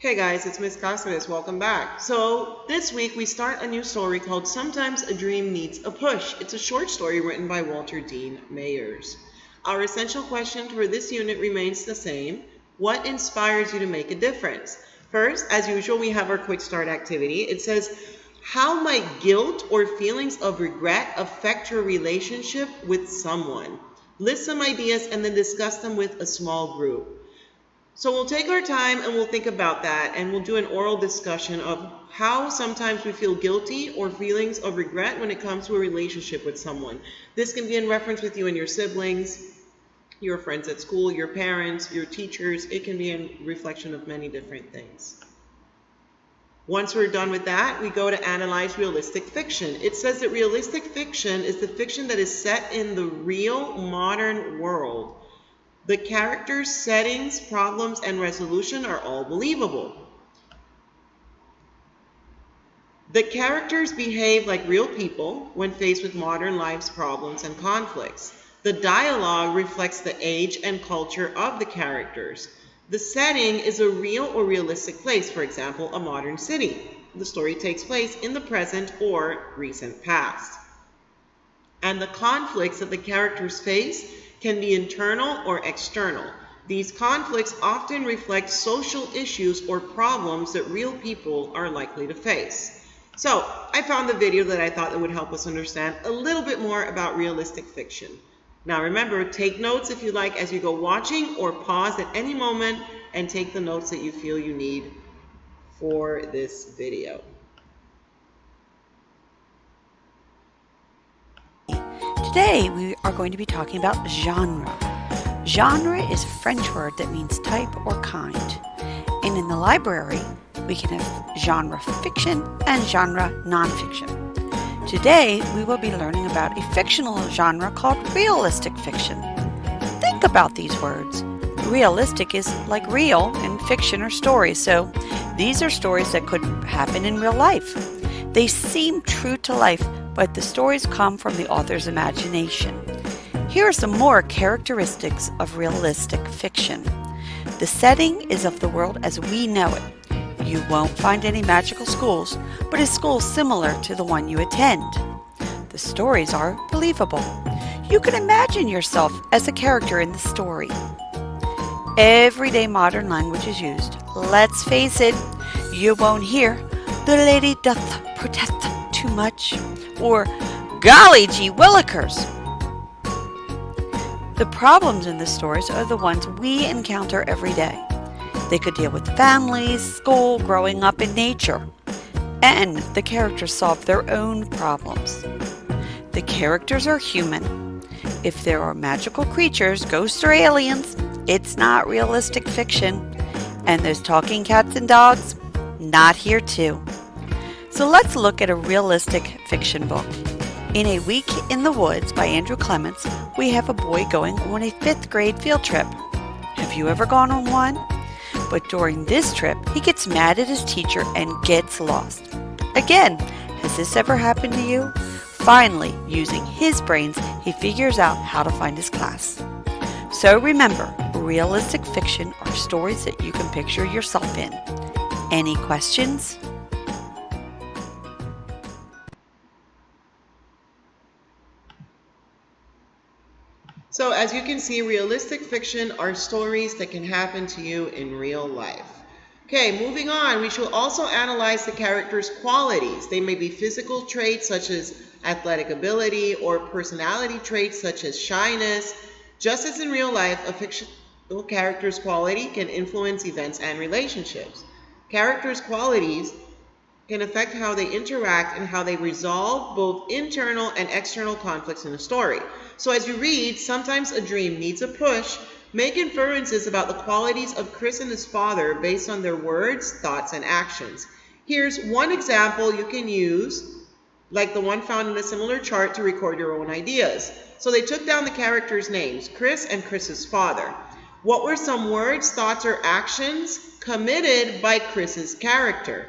Hey guys, it's Miss Cáceres. Welcome back. So this week we start a new story called Sometimes a Dream Needs a Push. It's a short story written by Walter Dean Mayers. Our essential question for this unit remains the same. What inspires you to make a difference? First, as usual, we have our quick start activity. It says, how might guilt or feelings of regret affect your relationship with someone? List some ideas and then discuss them with a small group. So we'll take our time and we'll think about that, and we'll do an oral discussion of how sometimes we feel guilty or feelings of regret when it comes to a relationship with someone. This can be in reference with you and your siblings, your friends at school, your parents, your teachers. It can be in reflection of many different things. Once we're done with that, we go to analyze realistic fiction. It says that realistic fiction is the fiction that is set in the real modern world. The characters, settings, problems, and resolution are all believable. The characters behave like real people when faced with modern life's problems and conflicts. The dialogue reflects the age and culture of the characters. The setting is a real or realistic place, for example, a modern city. The story takes place in the present or recent past. And the conflicts that the characters face can be internal or external. These conflicts often reflect social issues or problems that real people are likely to face. So I found the video that I thought that would help us understand a little bit more about realistic fiction. Now remember, take notes if you like as you go watching, or pause at any moment and take the notes that you feel you need for this video. Today we are going to be talking about genre. Genre is a French word that means type or kind. And in the library, we can have genre fiction and genre nonfiction. Today we will be learning about a fictional genre called realistic fiction. Think about these words. Realistic is like real, and fiction are stories. So these are stories that could happen in real life. They seem true to life, but the stories come from the author's imagination. Here are some more characteristics of realistic fiction. The setting is of the world as we know it. You won't find any magical schools, but a school similar to the one you attend. The stories are believable. You can imagine yourself as a character in the story. Everyday modern language is used. Let's face it, you won't hear, "The lady doth protest too much," or "Golly gee willikers." The problems in the stories are the ones we encounter every day. They could deal with families, school, growing up in nature. And the characters solve their own problems. The characters are human. If there are magical creatures, ghosts or aliens, it's not realistic fiction. And those talking cats and dogs, not here too. So let's look at a realistic fiction book. In A Week in the Woods by Andrew Clements, we have a boy going on a 5th grade field trip. Have you ever gone on one? But during this trip, he gets mad at his teacher and gets lost. Again, has this ever happened to you? Finally, using his brains, he figures out how to find his class. So remember, realistic fiction are stories that you can picture yourself in. Any questions? So as you can see, realistic fiction are stories that can happen to you in real life. Okay, moving on, we should also analyze the character's qualities. They may be physical traits such as athletic ability or personality traits such as shyness. Just as in real life, a fictional character's quality can influence events and relationships. Characters' qualities can affect how they interact and how they resolve both internal and external conflicts in a story. So as you read, Sometimes a Dream Needs a Push, make inferences about the qualities of Chris and his father based on their words, thoughts, and actions. Here's one example you can use, like the one found in a similar chart, to record your own ideas. So they took down the characters' names, Chris and Chris's father. What were some words, thoughts, or actions committed by Chris's character?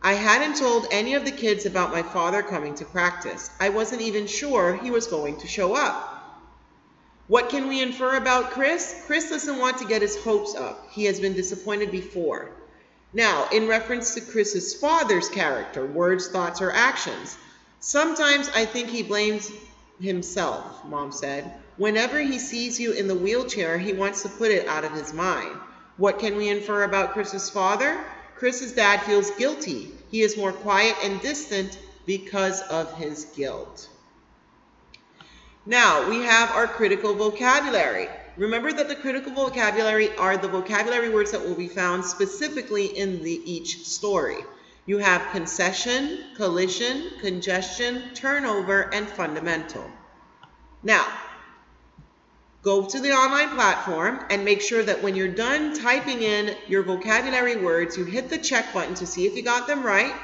I hadn't told any of the kids about my father coming to practice. I wasn't even sure he was going to show up. What can we infer about Chris? Chris doesn't want to get his hopes up. He has been disappointed before. Now, in reference to Chris's father's character, words, thoughts, or actions, sometimes I think he blames himself, Mom said. Whenever he sees you in the wheelchair, he wants to put it out of his mind. What can we infer about Chris's father? Chris's dad feels guilty. He is more quiet and distant because of his guilt. Now, we have our critical vocabulary. Remember that the critical vocabulary are the vocabulary words that will be found specifically in each story. You have concession, collision, congestion, turnover, and fundamental. Now, go to the online platform and make sure that when you're done typing in your vocabulary words, you hit the check button to see if you got them right.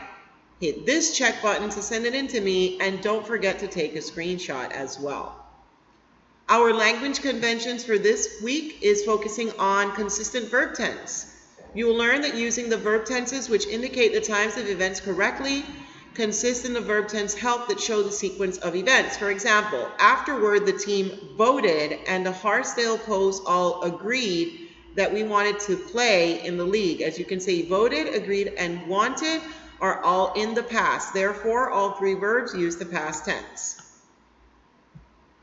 Hit this check button to send it in to me, and don't forget to take a screenshot as well. Our language conventions for this week is focusing on consistent verb tense. You will learn that using the verb tenses which indicate the times of events correctly consist in the verb tense help that show the sequence of events. For example, afterward the team voted and the Harsdale Post all agreed that we wanted to play in the league. As you can see, voted, agreed, and wanted are all in the past. Therefore, all three verbs use the past tense.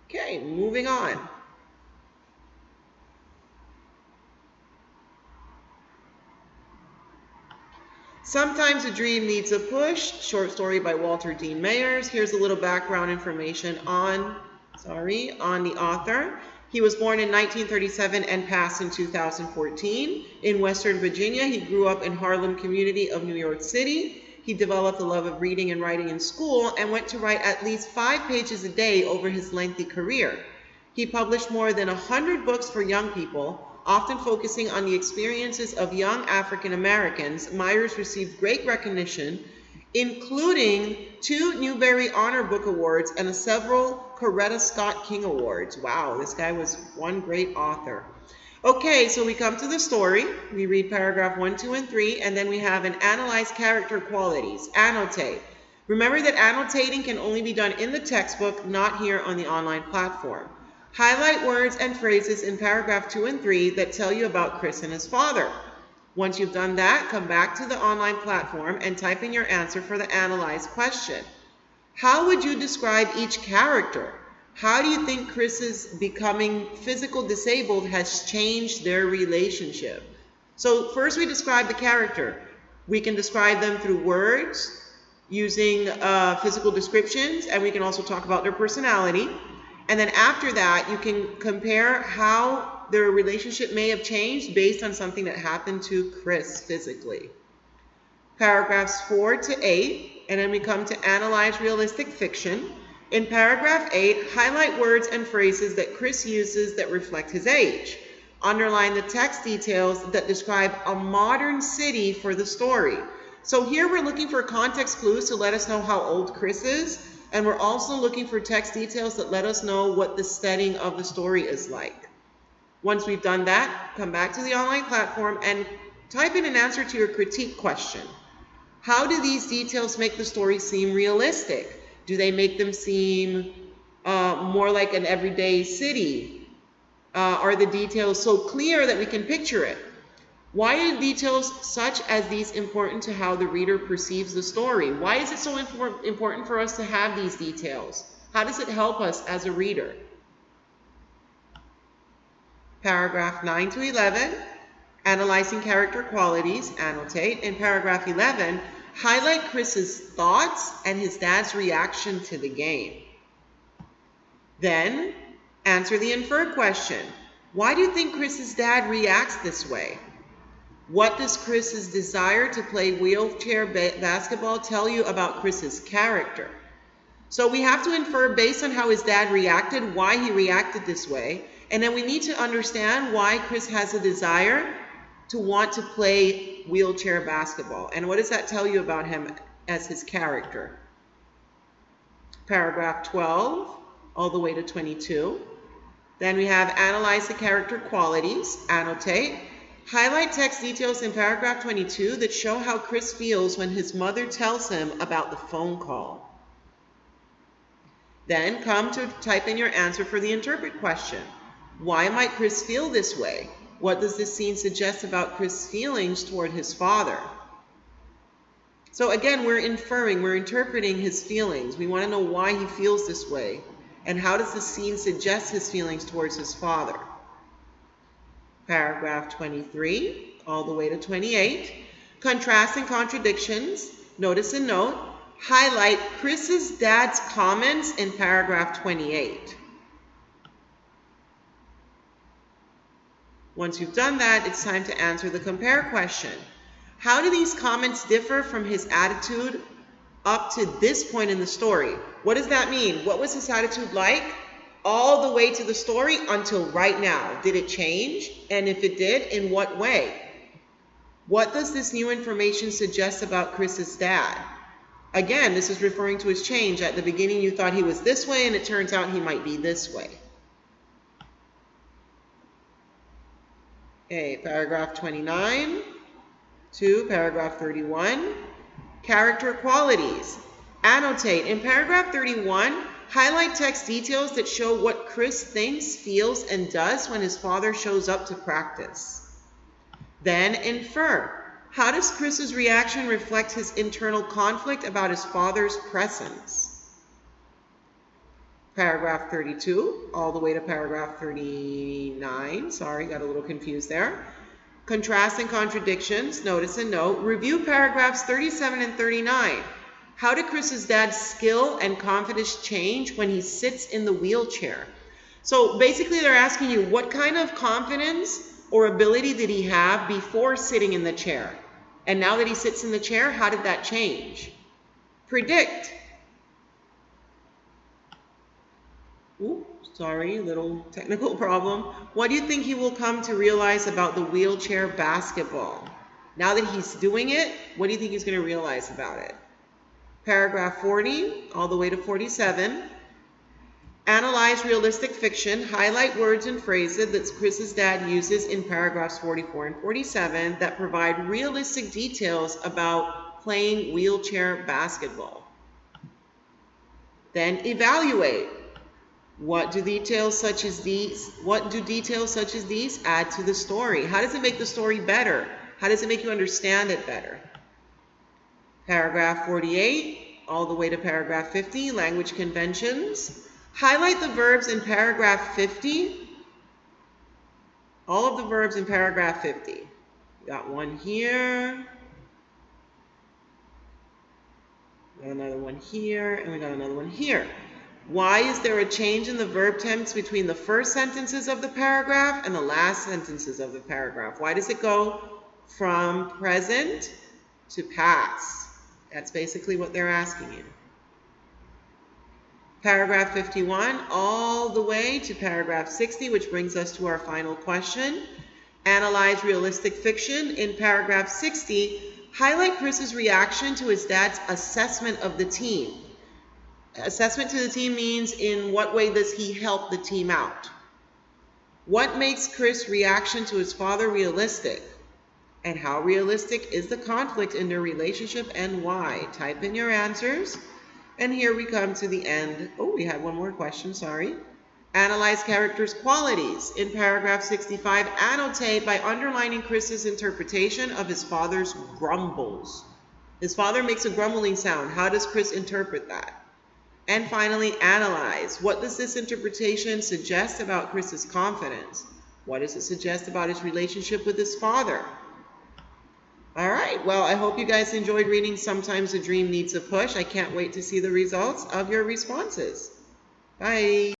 Okay, moving on. Sometimes a dream needs a push. Short story by Walter Dean Mayers. Here's a little background information on the author. He was born in 1937 and passed in 2014. In Western Virginia, he grew up in Harlem community of New York City. He developed a love of reading and writing in school and went to write at least 5 pages a day over his lengthy career. He published more than 100 books for young people, often focusing on the experiences of young African Americans. Mayers received great recognition, including 2 Newbery Honor Book Awards and several Coretta Scott King Awards. Wow, this guy was one great author. Okay, so we come to the story. We read paragraph 1, 2, and 3, and then we have an analyze character qualities. Annotate. Remember that annotating can only be done in the textbook, not here on the online platform. Highlight words and phrases in paragraph 2 and 3 that tell you about Chris and his father. Once you've done that, come back to the online platform and type in your answer for the analyze question. How would you describe each character? How do you think Chris's becoming physical disabled has changed their relationship? So first we describe the character. We can describe them through words, using physical descriptions, and we can also talk about their personality. And then after that, you can compare how their relationship may have changed based on something that happened to Chris physically. Paragraphs 4 to 8, and then we come to analyze realistic fiction. In paragraph 8, highlight words and phrases that Chris uses that reflect his age. Underline the text details that describe a modern city for the story. So here we're looking for context clues to let us know how old Chris is. And we're also looking for text details that let us know what the setting of the story is like. Once we've done that, come back to the online platform and type in an answer to your critique question. How do these details make the story seem realistic? Do they make them seem more like an everyday city? Are the details so clear that we can picture it? Why are details such as these important to how the reader perceives the story? Why is it so important for us to have these details? How does it help us as a reader? Paragraph 9 to 11, analyzing character qualities, annotate. In paragraph 11, highlight Chris's thoughts and his dad's reaction to the game. Then, answer the infer question. Why do you think Chris's dad reacts this way? What does Chris's desire to play wheelchair basketball tell you about Chris's character? So we have to infer based on how his dad reacted, why he reacted this way. And then we need to understand why Chris has a desire to want to play wheelchair basketball. And what does that tell you about him as his character? Paragraph 12, all the way to 22. Then we have analyze the character qualities, annotate. Highlight text details in paragraph 22 that show how Chris feels when his mother tells him about the phone call. Then come to type in your answer for the interpret question. Why might Chris feel this way? What does this scene suggest about Chris' feelings toward his father? So again, we're inferring, we're interpreting his feelings. We want to know why he feels this way. And how does the scene suggest his feelings towards his father? Paragraph 23, all the way to 28. Contrasts and contradictions. Notice and note. Highlight Chris's dad's comments in paragraph 28. Once you've done that, it's time to answer the compare question. How do these comments differ from his attitude up to this point in the story? What does that mean? What was his attitude like all the way to the story until right now? Did it change? And if it did, in what way? What does this new information suggest about Chris's dad? Again, this is referring to his change. At the beginning, you thought he was this way, and it turns out he might be this way. Okay, paragraph 29 to paragraph 31. Character qualities. Annotate. In paragraph 31, highlight text details that show what Chris thinks, feels, and does when his father shows up to practice. Then infer. How does Chris's reaction reflect his internal conflict about his father's presence? Paragraph 32, all the way to paragraph 39. Sorry, got a little confused there. Contrasts and contradictions, notice and note. Review paragraphs 37 and 39. How did Chris's dad's skill and confidence change when he sits in the wheelchair? So basically they're asking you, what kind of confidence or ability did he have before sitting in the chair? And now that he sits in the chair, how did that change? Predict. Ooh, sorry, little technical problem. What do you think he will come to realize about the wheelchair basketball? Now that he's doing it, what do you think he's going to realize about it? Paragraph 40, all the way to 47. Analyze realistic fiction. Highlight words and phrases that Chris's dad uses in paragraphs 44 and 47 that provide realistic details about playing wheelchair basketball. Then evaluate. What do details such as these add to the story? How does it make the story better? How does it make you understand it better? Paragraph 48, all the way to paragraph 50, language conventions. Highlight the verbs in paragraph 50. All of the verbs in paragraph 50. We got one here. We got another one here, and we got another one here. Why is there a change in the verb tense between the first sentences of the paragraph and the last sentences of the paragraph? Why does it go from present to past? That's basically what they're asking you. Paragraph 51 all the way to paragraph 60, which brings us to our final question. Analyze realistic fiction. In paragraph 60, highlight Chris's reaction to his dad's assessment of the team. Assessment to the team means in what way does he help the team out? What makes Chris' reaction to his father realistic? And how realistic is the conflict in their relationship and why? Type in your answers. And here we come to the end. Oh, we had one more question, sorry. Analyze characters' qualities. In paragraph 65, annotate by underlining Chris's interpretation of his father's grumbles. His father makes a grumbling sound. How does Chris interpret that? And finally, analyze. What does this interpretation suggest about Chris's confidence? What does it suggest about his relationship with his father? All right, well, I hope you guys enjoyed reading Sometimes a Dream Needs a Push. I can't wait to see the results of your responses. Bye.